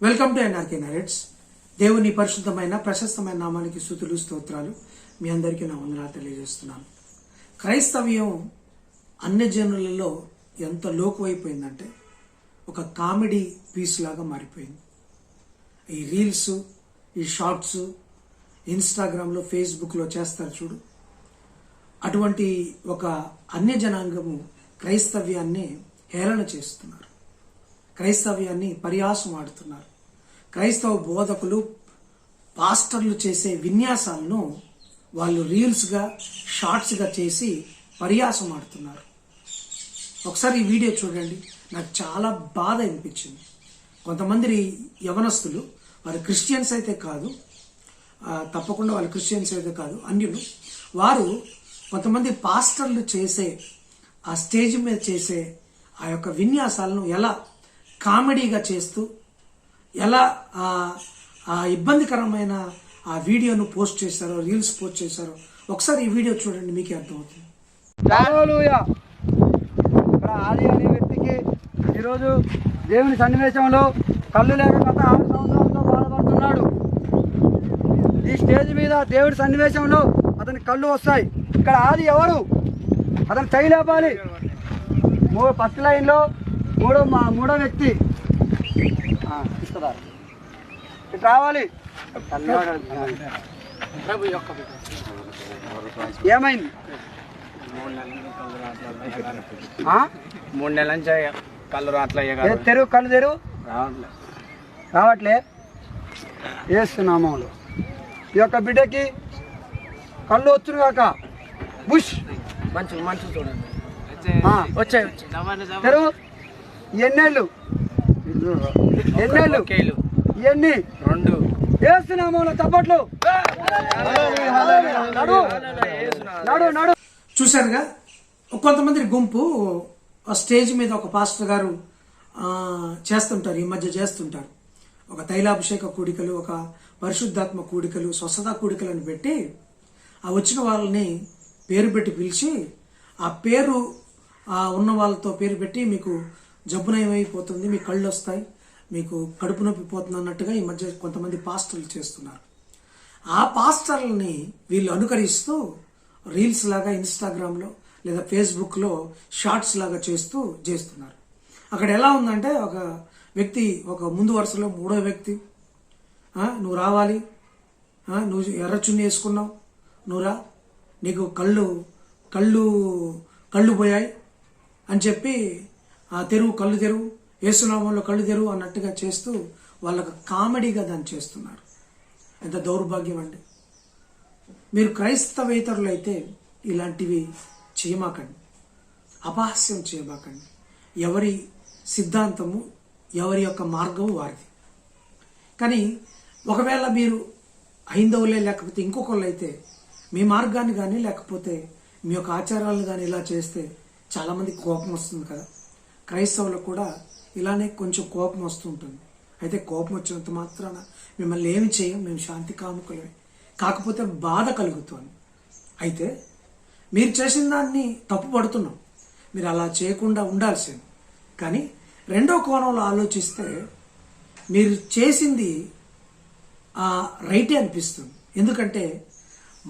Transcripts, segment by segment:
Welcome to NRK narrates. దేవుని పరిశుద్ధమైన ప్రశస్తమైన నామానికి స్తుతులు స్తోత్రాలు. మీ అందరికీ నా వందనాలు తెలియజేస్తున్నాను. క్రైస్తవ్యం అన్ని జనులలో ఎంత లోకువైపోయిందంటే ఒక కామెడీ పీస్ లాగా మారిపోయింది. ఈ రీల్స్, ఈ షార్ట్స్, ఇన్స్టాగ్రామ్లో, ఫేస్బుక్లో చేస్తారు చూడు, అటువంటి ఒక అన్య జనాంగము క్రైస్తవ్యాన్ని హేళన చేస్తున్నారు, క్రైస్తవ్యాన్ని పరిహాసం ఆడుతున్నారు. క్రైస్తవ బోధకులు, పాస్టర్లు చేసే విన్యాసాలను వాళ్ళు రీల్స్గా, షార్ట్స్గా చేసి పరిహాసం ఆడుతున్నారు. ఒకసారి ఈ వీడియో చూడండి, నాకు చాలా బాధ అనిపించింది. కొంతమంది యవనస్తులు, వారు క్రిస్టియన్స్ అయితే కాదు, తప్పకుండా వాళ్ళు క్రిస్టియన్స్ అయితే కాదు, అన్యులు, వారు కొంతమంది పాస్టర్లు చేసే ఆ స్టేజ్ మీద చేసే ఆ యొక్క విన్యాసాలను ఎలా కామెడీగా చేస్తూ ఎలా ఆ ఇబ్బందికరమైన ఆ వీడియోను పోస్ట్ చేశారో, రీల్స్ పోస్ట్ చేశారో ఒకసారి ఈ వీడియో చూడండి, మీకే అర్థమవుతుంది. ఇక్కడ ఆది అనే వ్యక్తికి ఈరోజు దేవుని సన్నివేశంలో కళ్ళు లేక గత 6 సంవత్సరాలతో బాధపడుతున్నాడు. ఈ స్టేజ్ మీద దేవుడి సన్నివేశంలో అతని కళ్ళు వస్తాయి. ఇక్కడ ఆది ఎవరు? అతను చెయ్యి లేపాలి. ఫస్ట్ లైన్లో మూడో వ్యక్తి ఇస్తుందా ఇటు రావాలి. ఏమైంది? 3 నెలల నుంచి కళ్ళు కళ్ళు తెరువు రావట్లే. వేస్తున్నామూలు ఈ యొక్క బిడ్డకి కళ్ళు వచ్చును కాక బుష్ మంచి చూడండి వచ్చాయి. తెరువు. ఎన్నేళ్ళు ఇవన్నీ 2 వేస్తున్నామూలు. తప్పట్లు. నడు. చూశారుగా, కొంతమంది గుంపు ఆ స్టేజ్ మీద ఒక పాస్టర్ గారు చేస్తుంటారు, ఈ మధ్య చేస్తుంటారు. ఒక తైలాభిషేక కూడికలు, ఒక పరిశుద్ధాత్మ కూడికలు, స్వస్థత కూడికలను పెట్టి ఆ వచ్చిన వాళ్ళని పేరు పెట్టి పిలిచి, ఆ పేరు ఉన్న వాళ్ళతో పేరు పెట్టి, మీకు జబ్బు నయమైపోతుంది, మీ కళ్ళు వస్తాయి, మీకు కడుపు నొప్పి పోతుంది అన్నట్టుగా ఈ మధ్య కొంతమంది పాస్టర్లు చేస్తున్నారు. ఆ పాస్టర్లని వీళ్ళు అనుకరిస్తూ రీల్స్ లాగా ఇన్స్టాగ్రామ్లో లేదా ఫేస్బుక్లో షార్ట్స్ లాగా చేస్తున్నారు. అక్కడ ఎలా ఉందంటే, ఒక వ్యక్తి ఒక ముందు వరుసలో 3వ వ్యక్తి, నువ్వు రావాలి, నువ్వు ఎర్ర చున్నీ వేసుకున్నావు, నువ్వురా, నీకు కళ్ళు పోయాయి అని చెప్పి కళ్ళు తెరువు, వేసునామంలో కళ్ళు తెరువు అన్నట్టుగా చేస్తూ వాళ్ళకు కామెడీగా దాన్ని చేస్తున్నారు. ఎంత దౌర్భాగ్యం అండి. మీరు క్రైస్తవేతరులు అయితే ఇలాంటివి చేయమాకండి, అపహాస్యం చేయమాకండి. ఎవరి సిద్ధాంతము, ఎవరి యొక్క మార్గము వారిది. కానీ ఒకవేళ మీరు హైందవులే లేకపోతే ఇంకొకళ్ళు అయితే మీ మార్గాన్ని కానీ లేకపోతే మీ యొక్క ఆచారాలను కానీ ఇలా చేస్తే చాలామంది కోపం వస్తుంది కదా. క్రైస్తవులకు కూడా ఇలానే కొంచెం కోపం వస్తూ ఉంటుంది. అయితే కోపం వచ్చినంత మాత్రాన మిమ్మల్ని ఏమి చేయం, మేము శాంతి కాముకులమే, కాకపోతే బాధ కలుగుతుంది. అయితే మీరు చేసిన దాన్ని తప్పుపడుతున్నాం, మీరు అలా చేయకుండా ఉండాల్సింది. కానీ రెండో కోణంలో ఆలోచిస్తే మీరు చేసింది రైటే అనిపిస్తుంది. ఎందుకంటే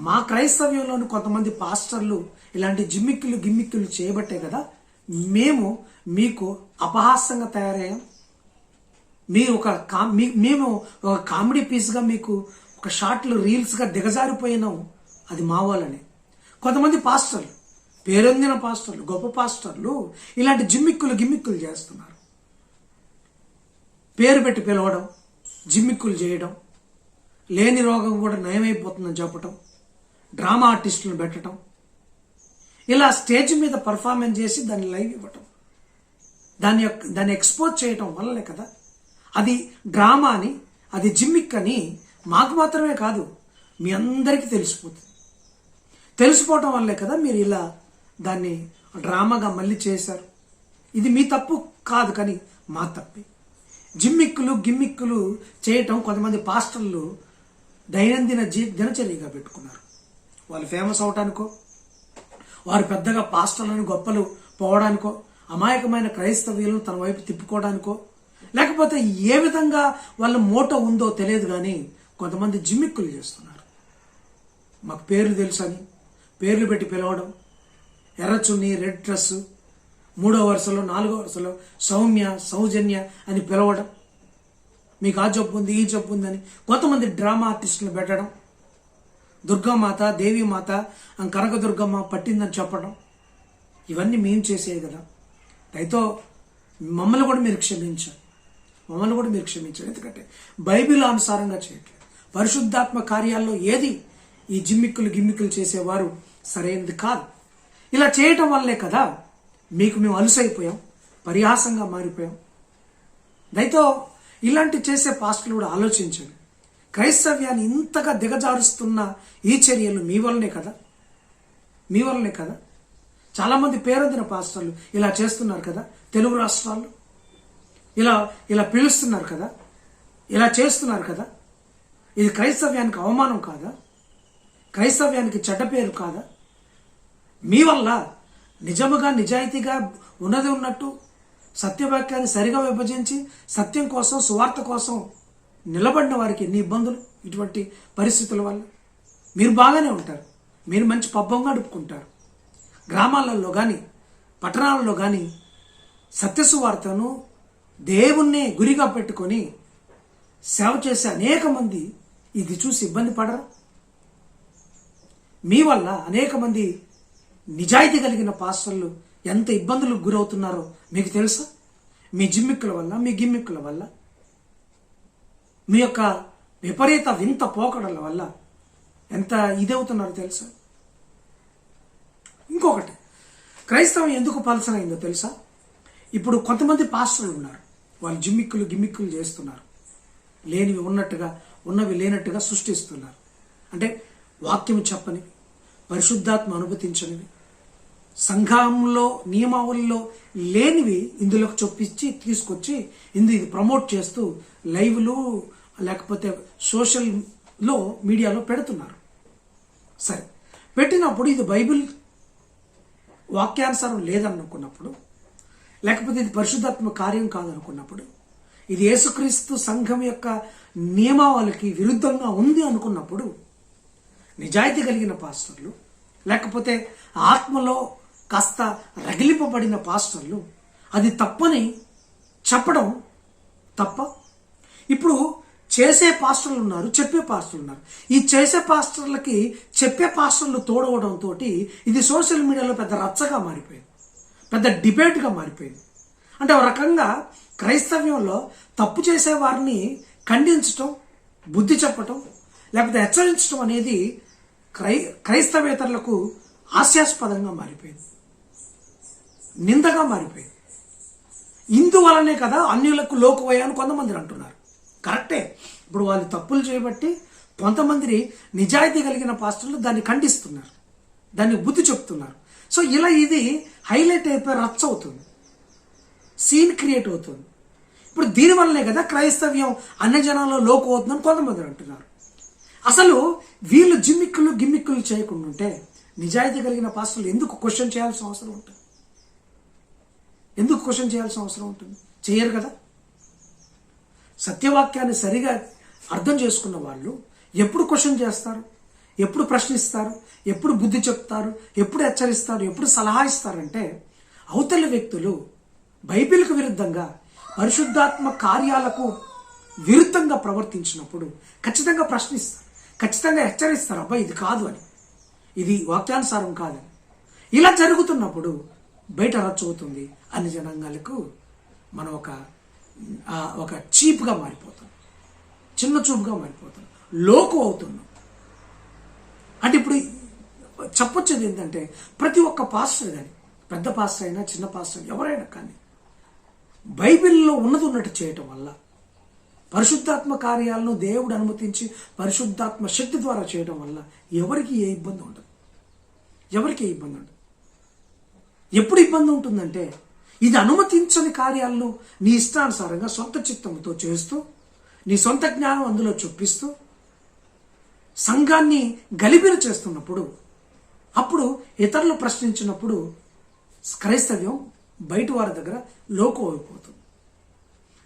మా క్రైస్తవ్యంలోని కొంతమంది పాస్టర్లు ఇలాంటి గిమ్మిక్కులు చేయబట్టే కదా మేము మీకు అపహాస్యంగా తయారయ్యాం. మేము ఒక కామెడీ పీస్గా మీకు ఒక షార్ట్లు, రీల్స్గా దిగజారిపోయినాం. అది మా వాళ్ళనే. కొంతమంది పాస్టర్లు, పేరొందిన పాస్టర్లు, గొప్ప పాస్టర్లు ఇలాంటి గిమ్మిక్కులు చేస్తున్నారు. పేరు పెట్టి పిలవడం, జిమ్మిక్కులు చేయడం, లేని రోగం కూడా నయమైపోతుందని చెప్పటం, డ్రామా ఆర్టిస్టులను పెట్టడం, ఇలా స్టేజ్ మీద పర్ఫార్మెన్స్ చేసి దాన్ని లైవ్ ఇవ్వటం, దాన్ని ఎక్స్పోజ్ చేయటం వల్లనే కదా అది డ్రామా అని, అది జిమ్మిక్ అని మాకు మాత్రమే కాదు మీ అందరికీ తెలిసిపోతుంది. తెలిసిపోవటం వల్లే కదా మీరు ఇలా దాన్ని డ్రామాగా మళ్ళీ చేశారు. ఇది మీ తప్పు కాదు, కానీ మా తప్పే. గిమ్మిక్కులు చేయటం కొంతమంది పాస్టర్లు దైనందిన దినచర్యగా పెట్టుకున్నారు. వాళ్ళు ఫేమస్ అవటానికో, వారు పెద్దగా పాస్టర్లను గొప్పలు పోవడానికో, అమాయకమైన క్రైస్తవ్యులను తన వైపు తిప్పుకోవడానికో, లేకపోతే ఏ విధంగా వాళ్ళ మోటో ఉందో తెలియదు, కానీ కొంతమంది జిమ్మిక్కులు చేస్తున్నారు. మాకు పేర్లు తెలుసని పేర్లు పెట్టి పిలవడం, ఎర్రచున్ని, రెడ్ డ్రెస్, 3వ వరుసలో 4వ వరుసలో సౌమ్య, సౌజన్య అని పిలవడం, మీకు ఆ జబ్బు ఉంది, ఈ జబ్బు ఉందని కొంతమంది డ్రామా ఆర్టిస్టులు పెట్టడం, దుర్గామాత, దేవీమాత, కనకదుర్గమ్మ పట్టిందని చెప్పడం, ఇవన్నీ మేము చేసేవి కదా. దయతో మమ్మల్ని కూడా మీరు క్షమించాలి, ఎందుకంటే బైబిల్ అనుసారంగా చేయట్లేదు. పరిశుద్ధాత్మ కార్యాల్లో ఏది ఈ గిమ్మిక్కులు చేసేవారు సరైనది కాదు. ఇలా చేయటం వల్లే కదా మీకు మేము అలుసైపోయాం, పరిహాసంగా మారిపోయాం. దయతో ఇలాంటి చేసే పాస్టర్లు కూడా ఆలోచించండి. క్రైస్తవ్యాన్ని ఇంతగా దిగజారుస్తున్న ఈ చర్యలు మీ వల్లనే కదా. చాలామంది పేరొందిన పాస్టర్లు ఇలా చేస్తున్నారు కదా. తెలుగు రాష్ట్రాల్లో ఇలా పిలుస్తున్నారు కదా, ఇలా చేస్తున్నారు కదా. ఇది క్రైస్తవ్యానికి అవమానం కాదా? క్రైస్తవ్యానికి చెడ్డ పేరు కాదా? మీ వల్ల నిజముగా నిజాయితీగా ఉన్నది ఉన్నట్టు సత్యవాక్యాన్ని సరిగా విభజించి సత్యం కోసం, సువార్త కోసం నిలబడిన వారికి ఎన్ని ఇబ్బందులు ఇటువంటి పరిస్థితుల వల్ల. మీరు బాగానే ఉంటారు, మీరు మంచి పబ్బం గడుపుకుంటారు. గ్రామాలలో కానీ పట్టణాలలో కానీ సత్యసువార్తను దేవుణ్ణి గురిగా పెట్టుకొని సేవ చేసే అనేక మంది ఇది చూసి ఇబ్బంది పడరు. మీ వల్ల అనేక మంది నిజాయితీ కలిగిన పాస్టర్లు ఎంత ఇబ్బందులకు గురవుతున్నారో మీకు తెలుసా? మీ జిమ్మిక్కుల వల్ల, మీ గిమ్మిక్కుల వల్ల, మీ యొక్క విపరీత వింత పోకడల వల్ల ఎంత ఇదవుతున్నారో తెలుసా? ఇంకొకటి, క్రైస్తవం ఎందుకు పలసనైందో తెలుసా? ఇప్పుడు కొంతమంది పాస్టర్లు ఉన్నారు, వాళ్ళు గిమ్మిక్కులు చేస్తున్నారు. లేనివి ఉన్నట్టుగా, ఉన్నవి లేనట్టుగా సృష్టిస్తున్నారు. అంటే వాక్యం చెప్పనివి, పరిశుద్ధాత్మ అనుమతించనివి, సంఘంలో నియమావళిలో లేనివి ఇందులోకి చొప్పించి తీసుకొచ్చి ఇది ప్రమోట్ చేస్తూ లైవ్లు లేకపోతే సోషల్లో మీడియాలో పెడుతున్నారు. సరే, పెట్టినప్పుడు ఇది బైబిల్ వాక్యానుసారం లేదనుకున్నప్పుడు, లేకపోతే ఇది పరిశుద్ధాత్మ కార్యం కాదనుకున్నప్పుడు, ఇది యేసుక్రీస్తు సంఘం యొక్క నియమావళికి విరుద్ధంగా ఉంది అనుకున్నప్పుడు, నిజాయితీ కలిగిన పాస్టర్లు లేకపోతే ఆత్మలో కాస్త రగిలింపబడిన పాస్టర్లు అది తప్పని చెప్పడం తప్ప? ఇప్పుడు చేసే పాస్టర్లు ఉన్నారు, చెప్పే పాస్టర్లు ఉన్నారు. ఈ చేసే పాస్టర్లకి చెప్పే పాస్టర్లు తోడవడంతో ఇది సోషల్ మీడియాలో పెద్ద రచ్చగా మారిపోయింది, పెద్ద డిబేట్గా మారిపోయింది. అంటే ఒక రకంగా క్రైస్తవ్యంలో తప్పు చేసే వారిని ఖండించటం, బుద్ధి చెప్పటం, లేకపోతే హెచ్చరించడం అనేది క్రైస్తవేతరులకు హాస్యాస్పదంగా మారిపోయింది, నిందగా మారిపోయింది. ఇందువలనే కదా అన్యులకు లోకువయ్యాను కొంతమంది అంటున్నారు. కరెక్టే. ఇప్పుడు వాళ్ళు తప్పులు చేయబట్టి కొంతమంది నిజాయితీ కలిగిన పాస్టర్లు దాన్ని ఖండిస్తున్నారు, దాన్ని బుద్ధి చెప్తున్నారు. సో ఇలా ఇది హైలైట్ అయిపోయి రచ్చ అవుతుంది, సీన్ క్రియేట్ అవుతుంది. ఇప్పుడు దీనివల్లనే కదా క్రైస్తవ్యం అన్ని జనాల్లో లోకు అవుతుందని కొంతమంది అంటున్నారు. అసలు వీళ్ళు గిమ్మిక్కులు చేయకుండా ఉంటే నిజాయితీ కలిగిన పాస్టర్లు ఎందుకు క్వశ్చన్ చేయాల్సిన అవసరం ఉంటుంది? చేయరు కదా. సత్యవాక్యాన్ని సరిగా అర్థం చేసుకున్న వాళ్ళు ఎప్పుడు క్వశ్చన్ చేస్తారు, ఎప్పుడు ప్రశ్నిస్తారు, ఎప్పుడు బుద్ధి చెప్తారు, ఎప్పుడు హెచ్చరిస్తారు, ఎప్పుడు సలహా ఇస్తారంటే అవతలి వ్యక్తులు బైబిల్కు విరుద్ధంగా, పరిశుద్ధాత్మ కార్యాలకు విరుద్ధంగా ప్రవర్తించినప్పుడు ఖచ్చితంగా ప్రశ్నిస్తారు, ఖచ్చితంగా హెచ్చరిస్తారు, అబ్బాయి ఇది కాదు అని, ఇది వాక్యానుసారం కాదని. ఇలా జరుగుతున్నప్పుడు బయట రచ్చవుతుంది. అన్ని జనాంగాలకు మనం ఒక చీప్గా మారిపోతాం, చిన్న చూపుగా మారిపోతాం, లోకు అవుతున్నాం. అంటే ఇప్పుడు చెప్పొచ్చేది ఏంటంటే ప్రతి ఒక్క పాస్టర్ కానీ, పెద్ద పాస్టర్ అయినా చిన్న పాస్టర్ ఎవరైనా కానీ, బైబిల్లో ఉన్నది ఉన్నట్టు చేయటం వల్ల, పరిశుద్ధాత్మ కార్యాలను దేవుడు అనుమతించి పరిశుద్ధాత్మ శక్తి ద్వారా చేయడం వల్ల ఎవరికి ఏ ఇబ్బంది ఉండదు. ఎప్పుడు ఇబ్బంది ఉంటుందంటే ఇది అనుమతించని కార్యాలను నీ ఇష్టానుసారంగా సొంత చిత్తంతో చేస్తూ, నీ సొంత జ్ఞానం అందులో చొప్పిస్తూ సంఘాన్ని గలిబిలి చేస్తున్నప్పుడు, అప్పుడు ఇతరులు ప్రశ్నించినప్పుడు క్రైస్తవ్యం బయట వారి దగ్గర లోకు అయిపోతుంది.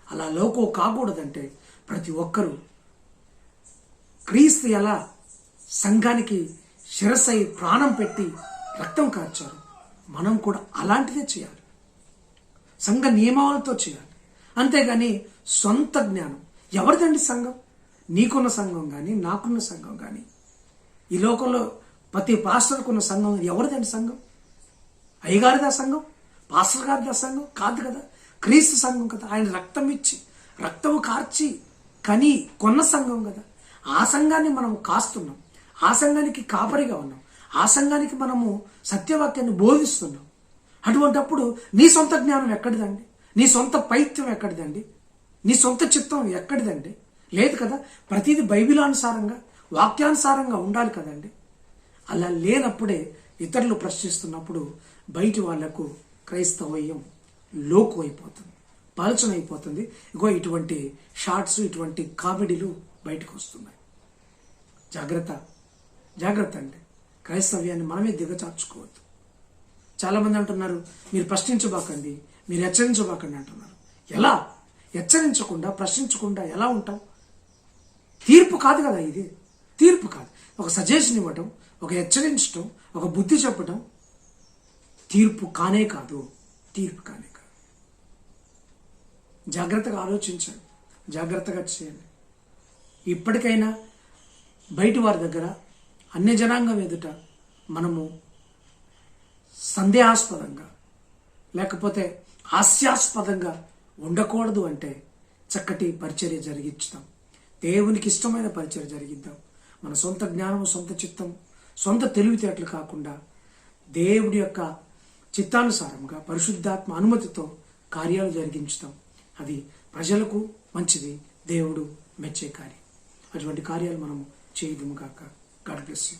అలా లోకో కాకూడదంటే ప్రతి ఒక్కరూ క్రీస్తు ఎలా సంఘానికి శిరస్సై ప్రాణం పెట్టి రక్తం కార్చారు, మనం కూడా అలాంటిదే చేయాలి. సంఘ నియమాలతో చేయాలి. అంతేగాని సొంత జ్ఞానం. ఎవరిదండి సంఘం? నీకున్న సంఘం కానీ, నాకున్న సంఘం కానీ, ఈ లోకంలో ప్రతి పాస్టర్కున్న సంఘం ఎవరిదండి సంఘం? అయ్యగారిదా సంఘం? పాస్టర్ గారిదా సంఘం? కాదు కదా, క్రీస్తు సంఘం కదా. ఆయన రక్తం ఇచ్చి రక్తము కార్చి కని కొన్న సంఘం కదా. ఆ సంఘాన్ని మనం కాస్తున్నాం, ఆ సంఘానికి కాపరిగా ఉన్నాం, ఆ సంఘానికి మనము సత్యవాక్యాన్ని బోధిస్తున్నాం. అటువంటప్పుడు నీ సొంత జ్ఞానం ఎక్కడిదండి? నీ సొంత పైత్యం ఎక్కడిదండి? నీ సొంత చిత్తం ఎక్కడిదండి? లేదు కదా. ప్రతిదీ బైబిలానుసారంగా వాక్యానుసారంగా ఉండాలి కదండి. అలా లేనప్పుడే ఇతరులు ప్రశ్నిస్తున్నప్పుడు బయటి వాళ్లకు క్రైస్తవయ్యం లోకు అయిపోతుంది, పలచన అయిపోతుంది. ఇగో ఇటువంటి షార్ట్స్, ఇటువంటి కామెడీలు బయటకు వస్తున్నాయి. జాగ్రత్త, జాగ్రత్త అండి. క్రైస్తవ్యాన్ని మనమే దిగచార్చుకోవద్దు. చాలామంది అంటున్నారు, మీరు ప్రశ్నించబాకండి, మీరు హెచ్చరించబాకండి అంటున్నారు. ఎలా? హెచ్చరించకుండా ప్రశ్నించకుండా ఎలా ఉంటాం? తీర్పు కాదు కదా ఇది, తీర్పు కాదు. ఒక సజెషన్ ఇవ్వటం, ఒక హెచ్చరించటం, ఒక బుద్ధి చెప్పటం తీర్పు కానే కాదు, తీర్పు కానే కాదు. జాగ్రత్తగా ఆలోచించండి, జాగ్రత్తగా చేయండి. ఇప్పటికైనా బయటి వారి దగ్గర, అన్య జనాంగం ఎదుట మనము సందేహాస్పదంగా లేకపోతే హాస్యాస్పదంగా ఉండకూడదు. అంటే చక్కటి పరిచర్య జరిగించుతాం, దేవునికి ఇష్టమైన పరిచర్య జరిగిద్దాం. మన సొంత జ్ఞానం, సొంత చిత్తం, సొంత తెలివితేటలు కాకుండా దేవుడి యొక్క చిత్తానుసారంగా పరిశుద్ధాత్మ అనుమతితో కార్యాలు జరిగించుతాం. అది ప్రజలకు మంచిది, దేవుడు మెచ్చే కార్యం. అటువంటి కార్యాలు మనం చేయదుము కాక. God bless you.